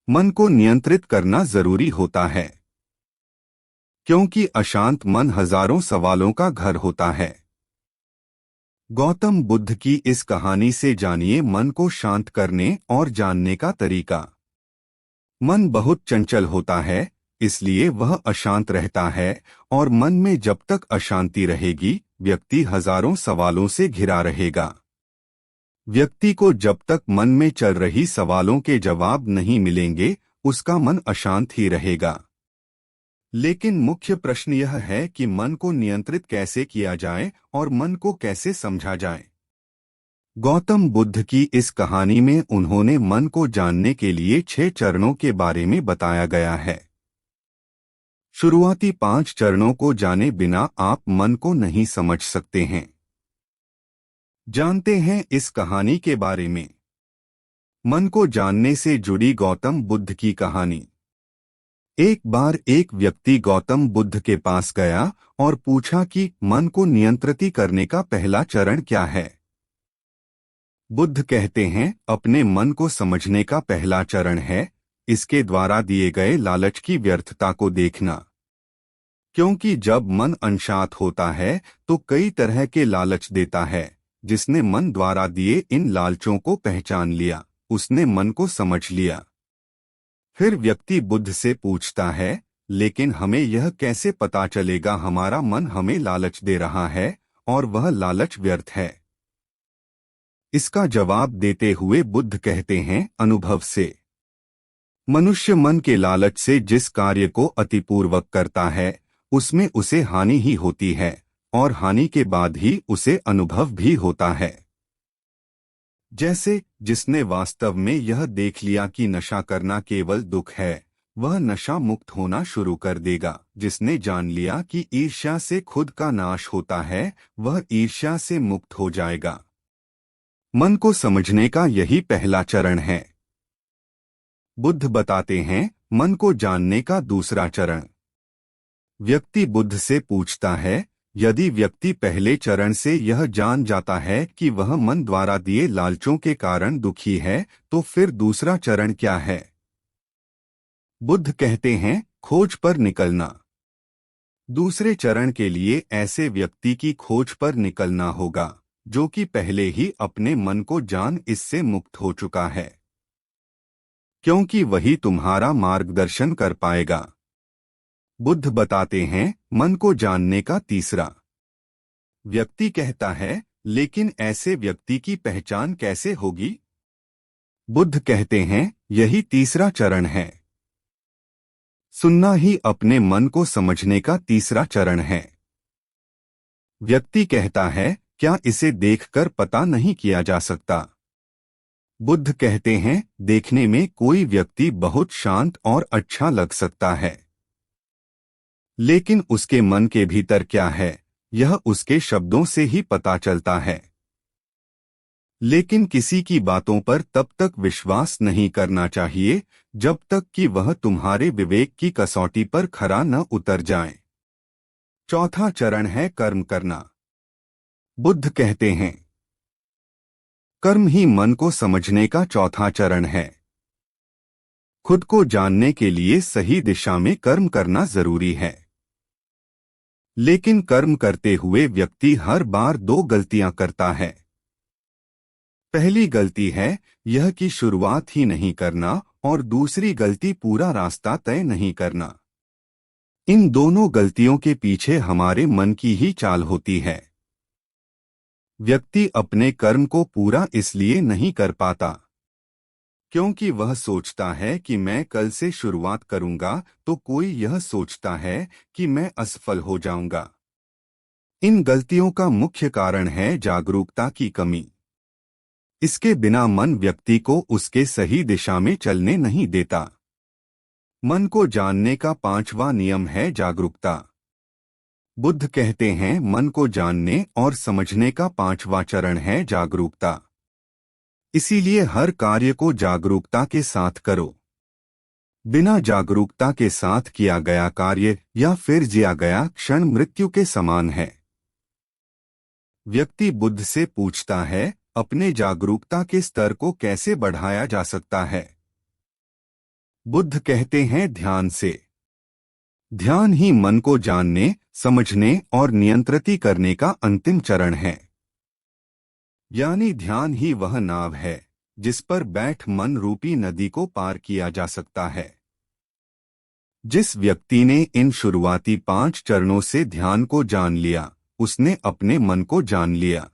मन को नियंत्रित करना जरूरी होता है, क्योंकि अशांत मन हजारों सवालों का घर होता है। गौतम बुद्ध की इस कहानी से जानिए मन को शांत करने और जानने का तरीका। मन बहुत चंचल होता है, इसलिए वह अशांत रहता है, और मन में जब तक अशांति रहेगी, व्यक्ति हजारों सवालों से घिरा रहेगा। व्यक्ति को जब तक मन में चल रही सवालों के जवाब नहीं मिलेंगे, उसका मन अशांत ही रहेगा। लेकिन मुख्य प्रश्न यह है कि मन को नियंत्रित कैसे किया जाए और मन को कैसे समझा जाए। गौतम बुद्ध की इस कहानी में उन्होंने मन को जानने के लिए 6 चरणों के बारे में बताया गया है। शुरुआती 5 चरणों को जाने बिना आप मन को नहीं समझ सकते हैं। जानते हैं इस कहानी के बारे में। मन को जानने से जुड़ी गौतम बुद्ध की कहानी। एक बार एक व्यक्ति गौतम बुद्ध के पास गया और पूछा कि मन को नियंत्रित करने का पहला चरण क्या है। बुद्ध कहते हैं, अपने मन को समझने का पहला चरण है इसके द्वारा दिए गए लालच की व्यर्थता को देखना। क्योंकि जब मन अशांत होता है तो कई तरह के लालच देता है। जिसने मन द्वारा दिए इन लालचों को पहचान लिया, उसने मन को समझ लिया। फिर व्यक्ति बुद्ध से पूछता है, लेकिन हमें यह कैसे पता चलेगा हमारा मन हमें लालच दे रहा है और वह लालच व्यर्थ है। इसका जवाब देते हुए बुद्ध कहते हैं, अनुभव से। मनुष्य मन के लालच से जिस कार्य को अतिपूर्वक करता है, उसमें उसे हानि ही होती है, और हानि के बाद ही उसे अनुभव भी होता है। जैसे जिसने वास्तव में यह देख लिया कि नशा करना केवल दुख है, वह नशा मुक्त होना शुरू कर देगा। जिसने जान लिया कि ईर्ष्या से खुद का नाश होता है, वह ईर्ष्या से मुक्त हो जाएगा। मन को समझने का यही पहला चरण है। बुद्ध बताते हैं, मन को जानने का दूसरा चरण। व्यक्ति बुद्ध से पूछता है, यदि व्यक्ति पहले चरण से यह जान जाता है कि वह मन द्वारा दिए लालचों के कारण दुखी है, तो फिर दूसरा चरण क्या है। बुद्ध कहते हैं, खोज पर निकलना। दूसरे चरण के लिए ऐसे व्यक्ति की खोज पर निकलना होगा जो कि पहले ही अपने मन को जान इससे मुक्त हो चुका है, क्योंकि वही तुम्हारा मार्गदर्शन कर पाएगा। बुद्ध बताते हैं, मन को जानने का तीसरा। व्यक्ति कहता है, लेकिन ऐसे व्यक्ति की पहचान कैसे होगी। बुद्ध कहते हैं, यही तीसरा चरण है। सुनना ही अपने मन को समझने का तीसरा चरण है। व्यक्ति कहता है, क्या इसे देखकर पता नहीं किया जा सकता। बुद्ध कहते हैं, देखने में कोई व्यक्ति बहुत शांत और अच्छा लग सकता है, लेकिन उसके मन के भीतर क्या है, यह उसके शब्दों से ही पता चलता है। लेकिन किसी की बातों पर तब तक विश्वास नहीं करना चाहिए जब तक कि वह तुम्हारे विवेक की कसौटी पर खरा न उतर जाए। चौथा चरण है कर्म करना। बुद्ध कहते हैं, कर्म ही मन को समझने का चौथा चरण है। खुद को जानने के लिए सही दिशा में कर्म करना जरूरी है, लेकिन कर्म करते हुए व्यक्ति हर बार 2 गलतियां करता है। पहली गलती है यह कि शुरुआत ही नहीं करना, और दूसरी गलती पूरा रास्ता तय नहीं करना। इन दोनों गलतियों के पीछे हमारे मन की ही चाल होती है। व्यक्ति अपने कर्म को पूरा इसलिए नहीं कर पाता क्योंकि वह सोचता है कि मैं कल से शुरुआत करूंगा, तो कोई यह सोचता है कि मैं असफल हो जाऊंगा। इन गलतियों का मुख्य कारण है जागरूकता की कमी। इसके बिना मन व्यक्ति को उसके सही दिशा में चलने नहीं देता। मन को जानने का 5वां नियम है जागरूकता। बुद्ध कहते हैं, मन को जानने और समझने का 5वां चरण है जागरूकता। इसीलिए हर कार्य को जागरूकता के साथ करो। बिना जागरूकता के साथ किया गया कार्य या फिर जिया गया क्षण मृत्यु के समान है। व्यक्ति बुद्ध से पूछता है, अपने जागरूकता के स्तर को कैसे बढ़ाया जा सकता है। बुद्ध कहते हैं ध्यान से। ध्यान ही मन को जानने, समझने और नियंत्रित करने का अंतिम चरण है। यानी ध्यान ही वह नाव है जिस पर बैठ मन रूपी नदी को पार किया जा सकता है। जिस व्यक्ति ने इन शुरुआती 5 चरणों से ध्यान को जान लिया, उसने अपने मन को जान लिया।